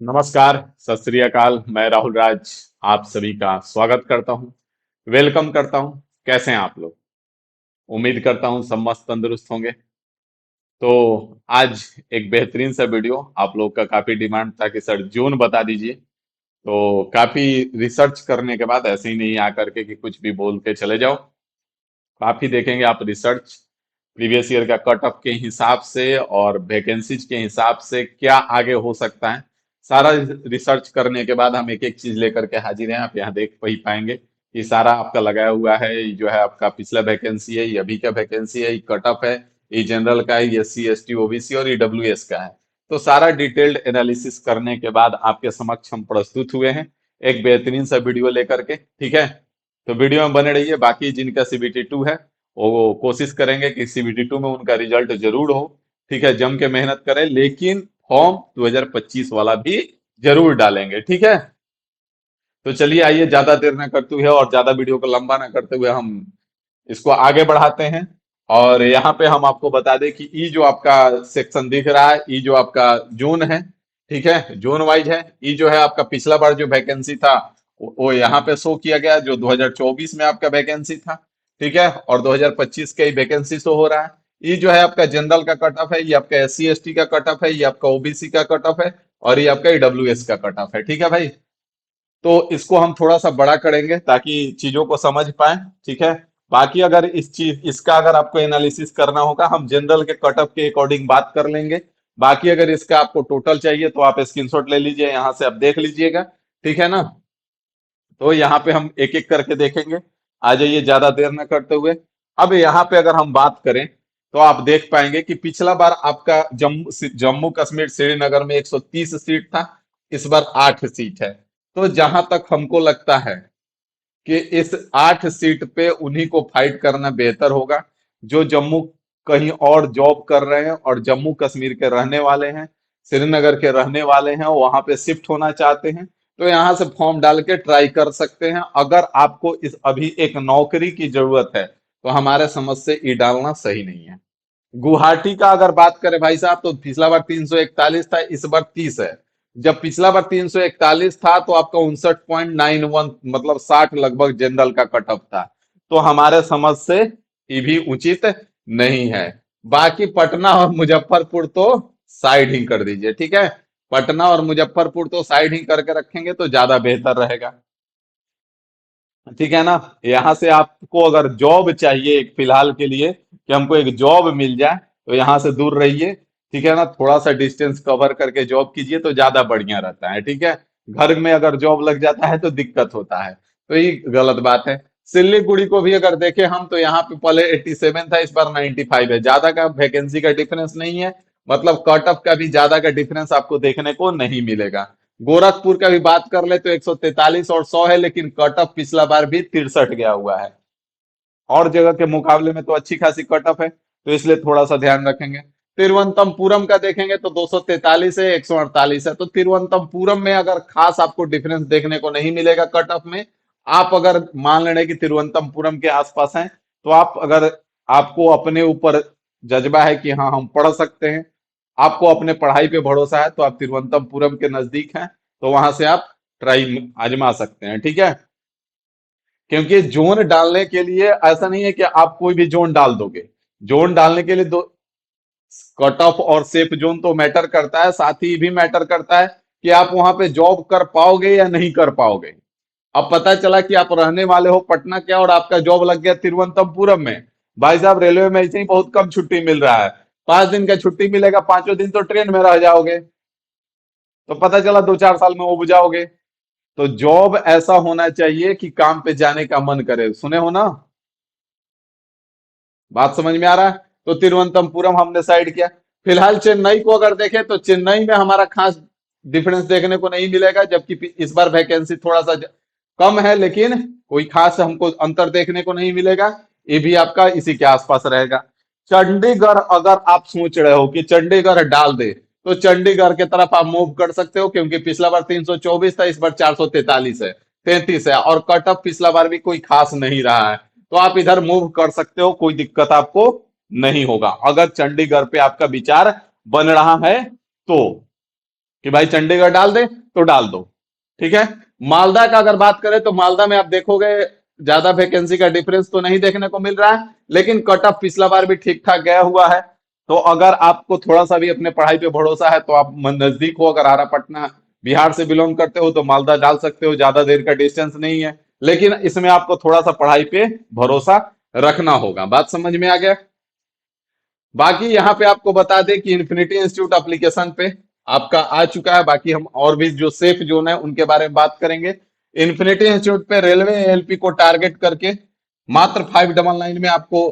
नमस्कार, सत श्री अकाल। मैं राहुल राज आप सभी का स्वागत करता हूं, वेलकम करता हूं। कैसे हैं आप लोग? उम्मीद करता हूं सब मस्त तंदुरुस्त होंगे। तो आज एक बेहतरीन सा वीडियो आप लोग का काफी डिमांड था कि सर जून बता दीजिए। तो काफी रिसर्च करने के बाद ऐसे ही नहीं आकर के कि कुछ भी बोल के चले जाओ। काफी देखेंगे आप रिसर्च, प्रीवियस ईयर का कट ऑफ के हिसाब से और वैकेंसीज के हिसाब से क्या आगे हो सकता है। सारा रिसर्च करने के बाद हम एक एक चीज लेकर के हाजिर हैं। आप यहाँ देख ही पाएंगे कि सारा आपका लगाया हुआ है। ये जो है आपका पिछला वैकेंसी है, ये अभी का वैकेंसी है, ये कट ऑफ है, ये जनरल का है, ये सी एस टी ओबीसी और ईडब्ल्यूएस का है। तो सारा डिटेल्ड एनालिसिस करने के बाद आपके समक्ष हम प्रस्तुत हुए हैं एक बेहतरीन सा वीडियो लेकर के। ठीक है, तो वीडियो में बने रहिए। बाकी जिनका सीबीटी टू है वो कोशिश करेंगे कि सीबीटी टू में उनका रिजल्ट जरूर हो। ठीक है, जम के मेहनत करें, लेकिन फॉर्म 2025 वाला भी जरूर डालेंगे। ठीक है, तो चलिए आइए ज्यादा देर ना करते हुए और ज्यादा वीडियो को लंबा ना करते हुए हम इसको आगे बढ़ाते हैं। और यहाँ पे हम आपको बता दें कि ई जो आपका सेक्शन दिख रहा है, ई जो आपका जोन है, ठीक है, जोन वाइज है। ई जो है आपका पिछला बार जो वैकेंसी था वो यहाँ पे शो किया गया, जो 2024 में आपका वैकेंसी था। ठीक है, और 2025 का ही वैकेंसी शो हो रहा है। ये जो है आपका जनरल का कट ऑफ है, ये आपका एस सी एस टी का कट ऑफ है, ये आपका ओबीसी का कट ऑफ है, और ये आपका ईडब्ल्यूएस का कट ऑफ है। ठीक है भाई, तो इसको हम थोड़ा सा बड़ा करेंगे ताकि चीजों को समझ पाए। ठीक है, बाकी अगर इसका अगर आपको एनालिसिस करना होगा, हम जनरल के कटअप के अकॉर्डिंग बात कर लेंगे। बाकी अगर इसका आपको टोटल चाहिए तो आप स्क्रीनशॉट ले लीजिए, यहां से आप देख लीजिएगा। ठीक है ना, तो यहाँ पे हम एक एक करके देखेंगे। आ जाइए ज्यादा देर न करते हुए। अब यहाँ पे अगर हम बात करें तो आप देख पाएंगे कि पिछला बार आपका जम्मू जम्मू कश्मीर श्रीनगर में 130 सीट था, इस बार 8 सीट है। तो जहां तक हमको लगता है कि इस 8 सीट पे उन्हीं को फाइट करना बेहतर होगा, जो जम्मू कहीं और जॉब कर रहे हैं और जम्मू कश्मीर के रहने वाले हैं, श्रीनगर के रहने वाले हैं, वहां पे शिफ्ट होना चाहते हैं। तो यहाँ से फॉर्म डाल के ट्राई कर सकते हैं। अगर आपको इस अभी एक नौकरी की जरूरत है तो हमारे समझ से ई डालना सही नहीं है। गुवाहाटी का अगर बात करें भाई साहब, तो पिछला बार 341 था, इस बार 30 है। जब पिछला बार 341 था तो आपका 59.91 मतलब 60 लगभग जनरल का कट ऑफ था। तो हमारे समझ से ये भी उचित नहीं है। बाकी पटना और मुजफ्फरपुर तो साइड ही कर दीजिए। ठीक है, पटना और मुजफ्फरपुर तो साइड ही करके रखेंगे तो ज्यादा बेहतर रहेगा। ठीक है ना, यहाँ से आपको अगर जॉब चाहिए एक फिलहाल के लिए कि हमको एक जॉब मिल जाए, तो यहाँ से दूर रहिए। ठीक है ना, थोड़ा सा डिस्टेंस कवर करके जॉब कीजिए तो ज्यादा बढ़िया रहता है। ठीक है, घर में अगर जॉब लग जाता है तो दिक्कत होता है, तो ये गलत बात है। सिल्लीगुड़ी को भी अगर देखें हम, तो यहाँ पे पहले 87 था, इस बार 95 है। ज्यादा का वैकेंसी का डिफरेंस नहीं है, मतलब कट ऑफ का भी ज्यादा का डिफरेंस आपको देखने को नहीं मिलेगा। गोरखपुर का भी बात कर ले तो 143 और 100 है, लेकिन कट ऑफ पिछला बार भी 63 गया हुआ है। और जगह के मुकाबले में तो अच्छी खासी कट ऑफ है, तो इसलिए थोड़ा सा ध्यान रखेंगे। तिरुवनंतपुरम का देखेंगे तो 243 है, 148 है। तो तिरुवनंतपुरम में अगर खास आपको डिफरेंस देखने को नहीं मिलेगा कट ऑफ में। आप अगर मान लें कि तिरुवनंतपुरम के आसपास हैं, तो आप अगर आपको अपने ऊपर जज्बा है कि हाँ हम पढ़ सकते हैं, आपको अपने पढ़ाई पे भरोसा है, तो आप तिरुवनंतपुरम के नजदीक हैं, तो वहां से आप ट्राई आजमा सकते हैं। ठीक है, क्योंकि जोन डालने के लिए ऐसा नहीं है कि आप कोई भी जोन डाल दोगे। जोन डालने के लिए दो कट ऑफ और सेफ जोन तो मैटर करता है, साथ ही भी मैटर करता है कि आप वहां पे जॉब कर पाओगे या नहीं कर पाओगे। अब पता चला कि आप रहने वाले हो पटना क्या और आपका जॉब लग गया तिरुवनंतपुरम में। भाई साहब, रेलवे में ऐसे ही बहुत कम छुट्टी मिल रहा है। 5 दिन का छुट्टी मिलेगा, पांचों दिन तो ट्रेन में रह जाओगे, तो पता चला 2-4 साल में उब जाओगे। तो जॉब ऐसा होना चाहिए कि काम पे जाने का मन करे। सुने हो ना, बात समझ में आ रहा है? तो तिरुवनंतपुरम हमने साइड किया। फिलहाल चेन्नई को अगर देखें तो चेन्नई में हमारा खास डिफरेंस देखने को नहीं मिलेगा, जबकि इस बार वैकेंसी थोड़ा सा कम है, लेकिन कोई खास हमको अंतर देखने को नहीं मिलेगा। ये भी आपका इसी के आसपास रहेगा। चंडीगढ़ अगर आप सोच रहे हो कि चंडीगढ़ डाल दे, तो चंडीगढ़ की तरफ आप मूव कर सकते हो, क्योंकि पिछला बार 324 था, इस बार 443 है, 33 है, और कट ऑफ पिछला बार भी कोई खास नहीं रहा है। तो आप इधर मूव कर सकते हो, कोई दिक्कत आपको नहीं होगा अगर चंडीगढ़ पे आपका विचार बन रहा है तो। कि भाई चंडीगढ़ डाल दे तो डाल दो। ठीक है। मालदा का अगर बात करें तो मालदा में आप देखोगे ज्यादा वैकेंसी का डिफरेंस तो नहीं देखने को मिल रहा है, लेकिन कट ऑफ पिछला बार भी ठीक ठाक गया हुआ है। तो अगर आपको थोड़ा सा भी अपने पढ़ाई पे भरोसा है तो आप नजदीक हो, अगर आरा पटना बिहार से बिलोंग करते हो तो मालदा डाल सकते हो, ज्यादा देर का डिस्टेंस नहीं है। लेकिन इसमें आपको थोड़ा सा पढ़ाई पे भरोसा रखना होगा। बात समझ में आ गया? बाकी यहाँ पे आपको बता दें कि इन्फिनिटी इंस्टीट्यूट एप्लीकेशन पे आपका आ चुका है। बाकी हम और भी जो सेफ जोन है उनके बारे में बात करेंगे। इन्फिनिटी इंस्टीट्यूट पे रेलवे एएलपी को टारगेट करके मात्र 599 में आपको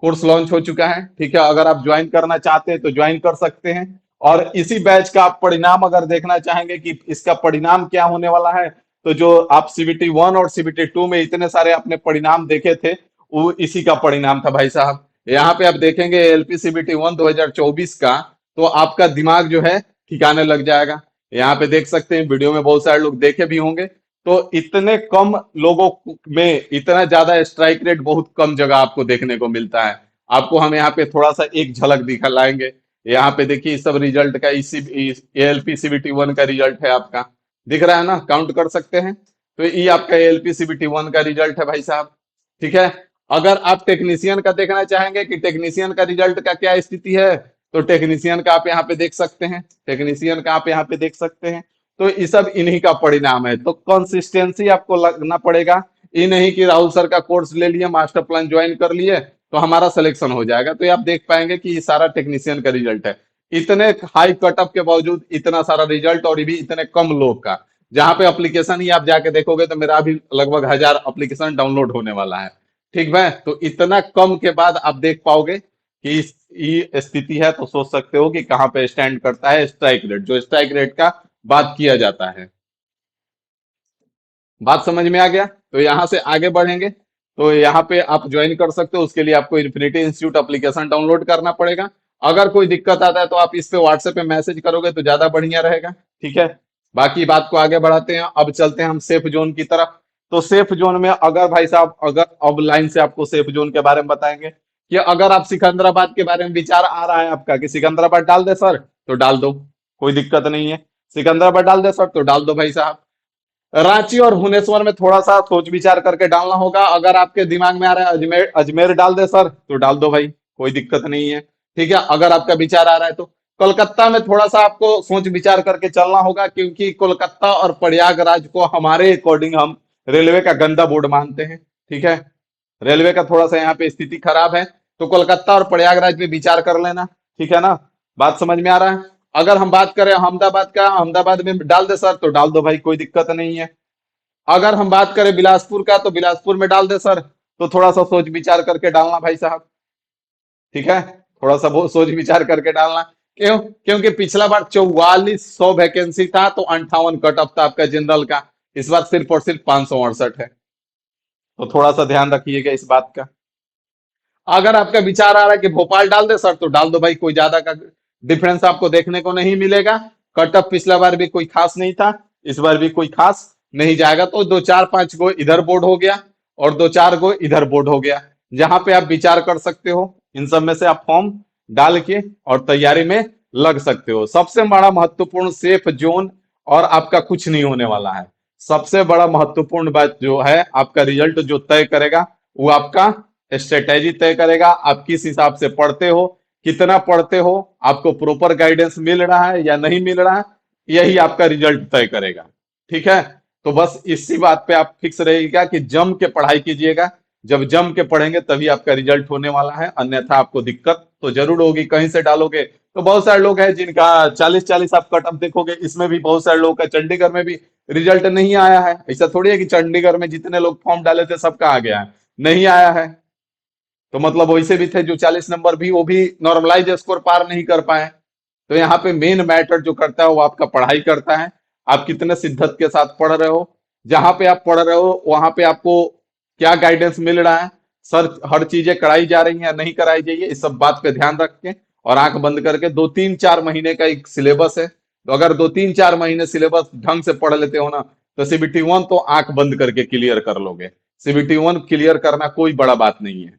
कोर्स लॉन्च हो चुका है। ठीक है, अगर आप ज्वाइन करना चाहते हैं तो ज्वाइन कर सकते हैं। और इसी बैच का आप परिणाम अगर देखना चाहेंगे कि इसका परिणाम क्या होने वाला है, तो जो आप सीबीटी 1 और सीबीटी 2 में इतने सारे आपने परिणाम देखे थे, वो इसी का परिणाम था भाई साहब। यहाँ पे आप देखेंगे एलपीसीबीटी 1 2024 का, तो आपका दिमाग जो है ठिकाने लग जाएगा। यहाँ पे देख सकते हैं, वीडियो में बहुत सारे लोग देखे भी होंगे। तो इतने कम लोगों में इतना ज्यादा स्ट्राइक रेट बहुत कम जगह आपको देखने को मिलता है। आपको हम यहाँ पे थोड़ा सा एक झलक दिखा लाएंगे। यहाँ पे देखिए इस सब रिजल्ट का, इसी एलपीसीबीटी 1 का रिजल्ट है आपका, दिख रहा है ना, काउंट कर सकते हैं। तो ये आपका एलपीसीबीटी 1 का रिजल्ट है भाई साहब। ठीक है। अगर आप टेक्नीशियन का देखना चाहेंगे कि टेक्नीशियन का रिजल्ट का क्या स्थिति है, तो टेक्नीशियन का आप यहाँ पे देख सकते हैं, टेक्नीशियन का आप यहाँ पे देख सकते हैं। तो ये सब इन्हीं का परिणाम है। तो कंसिस्टेंसी आपको लगना पड़ेगा। ये नहीं कि राहुल सर का कोर्स ले लिए, मास्टर प्लान ज्वाइन कर लिए तो हमारा सिलेक्शन हो जाएगा। तो ये आप देख पाएंगे कि ये सारा टेक्नीशियन का रिजल्ट है। इतने हाई कटअप के बावजूद इतना सारा रिजल्ट, और ये भी इतने कम लोग का। जहां पे एप्लीकेशन ही आप जाके देखोगे तो मेरा अभी लगभग 1000 एप्लीकेशन डाउनलोड होने वाला है। ठीक है, तो इतना कम के बाद आप देख पाओगे कि ये स्थिति है, तो सोच सकते हो कि कहां पे स्टैंड करता है स्ट्राइक रेट, जो स्ट्राइक रेट का बात किया जाता है। बात समझ में आ गया? तो यहां से आगे बढ़ेंगे। तो यहाँ पे आप ज्वाइन कर सकते हो, उसके लिए आपको इन्फिनिटी इंस्टीट्यूट एप्लीकेशन डाउनलोड करना पड़ेगा। अगर कोई दिक्कत आता है तो आप इस पे व्हाट्सएप पे मैसेज करोगे तो ज्यादा बढ़िया रहेगा। ठीक है। बाकी बात को आगे बढ़ाते हैं, अब चलते हैं हम सेफ जोन की तरफ। तो सेफ जोन में अगर भाई साहब, अगर अब लाइन से आपको सेफ जोन के बारे में बताएंगे कि अगर आप सिकंदराबाद के बारे में विचार आ रहा है आपका कि सिकंदराबाद डाल दे सर, तो डाल दो, कोई दिक्कत नहीं है। सिकंदराबाद डाल दे सर तो डाल दो भाई साहब। रांची और भुवनेश्वर में थोड़ा सा सोच विचार करके डालना होगा। अगर आपके दिमाग में आ रहा है अजमेर, अजमेर डाल दे सर, तो डाल दो भाई, कोई दिक्कत नहीं है। ठीक है, अगर आपका विचार आ रहा है तो कोलकाता में थोड़ा सा आपको सोच विचार करके चलना होगा, क्योंकि कोलकाता और प्रयागराज को हमारे अकॉर्डिंग हम रेलवे का गंदा बोर्ड मानते हैं। ठीक है, रेलवे का थोड़ा सा यहाँ पे स्थिति खराब है। तो कोलकाता और प्रयागराज पे विचार कर लेना। ठीक है ना, बात समझ में आ रहा है? अगर हम बात करें अहमदाबाद का, अहमदाबाद में डाल दे सर, तो डाल दो भाई, कोई दिक्कत नहीं है। अगर हम बात करें बिलासपुर का, तो बिलासपुर में डाल दे सर, तो थोड़ा सा सोच विचार करके डालना भाई साहब। ठीक है, थोड़ा सा बहुत सोच विचार करके डालना। क्यों? क्योंकि पिछला बार 4400 वैकेंसी था तो 58 कट ऑफ था आपका जनरल का। इस बार सिर्फ और सिर्फ 568 है। तो थोड़ा सा ध्यान रखिएगा इस बात का। अगर आपका विचार आ रहा है कि भोपाल डाल दे सर, तो डाल दो भाई, कोई ज्यादा का डिफरेंस आपको देखने को नहीं मिलेगा। कट ऑफ पिछला बार भी कोई खास नहीं था, इस बार भी कोई खास नहीं जाएगा। तो दो चार पांच गो इधर बोर्ड हो गया और दो चार गो इधर बोर्ड हो गया, जहां पे आप विचार कर सकते हो। इन सब में से आप फॉर्म डाल के और तैयारी में लग सकते हो। सबसे बड़ा महत्वपूर्ण सेफ जोन, और आपका कुछ नहीं होने वाला है। सबसे बड़ा महत्वपूर्ण बात जो है, आपका रिजल्ट जो तय करेगा वो आपका स्ट्रेटेजी तय करेगा। आप किस हिसाब से पढ़ते हो, कितना पढ़ते हो, आपको प्रॉपर गाइडेंस मिल रहा है या नहीं मिल रहा है, यही आपका रिजल्ट तय करेगा। ठीक है, तो बस इसी बात पे आप फिक्स रहिएगा कि जम के पढ़ाई कीजिएगा। जब जम के पढ़ेंगे तभी आपका रिजल्ट होने वाला है, अन्यथा आपको दिक्कत तो जरूर होगी। कहीं से डालोगे तो बहुत सारे लोग हैं जिनका 40-40 आप कट ऑफ देखोगे, इसमें भी बहुत सारे लोग का चंडीगढ़ में भी रिजल्ट नहीं आया है। ऐसा थोड़ी है कि चंडीगढ़ में जितने लोग फॉर्म डाले थे सबका आ गया है, नहीं आया है। तो मतलब वैसे भी थे जो 40 नंबर भी, वो भी नॉर्मलाइज स्कोर पार नहीं कर पाए। तो यहाँ पे मेन मैटर जो करता है वो आपका पढ़ाई करता है। आप कितने शिद्दत के साथ पढ़ रहे हो, जहां पे आप पढ़ रहे हो वहां पे आपको क्या गाइडेंस मिल रहा है, सर हर चीजें कराई जा रही हैं या नहीं कराई जाइए, इस सब बात पे ध्यान रख के और आंख बंद करके 2-3-4 महीने का एक सिलेबस है। तो अगर 2-3-4 महीने सिलेबस ढंग से पढ़ लेते हो ना, तो सीबीटी 1 तो आंख बंद करके क्लियर कर लोगे। सीबीटी 1 क्लियर करना कोई बड़ा बात नहीं है,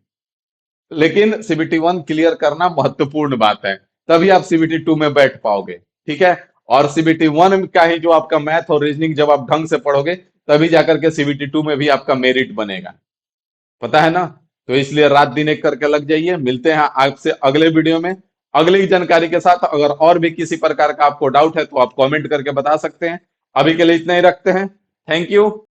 लेकिन सीबीटी 1 क्लियर करना महत्वपूर्ण बात है। तभी आप सीबीटी 2 में बैठ पाओगे। ठीक है, और सीबीटी 1 का ही जो आपका मैथ और रीजनिंग जब आप ढंग से पढ़ोगे तभी जाकर के सीबीटी 2 में भी आपका मेरिट बनेगा। पता है ना? तो इसलिए रात दिन एक करके लग जाइए। मिलते हैं आपसे अगले वीडियो में अगली जानकारी के साथ। अगर और भी किसी प्रकार का आपको डाउट है तो आप कमेंट करके बता सकते हैं। अभी के लिए इतना ही रखते हैं। Thank you.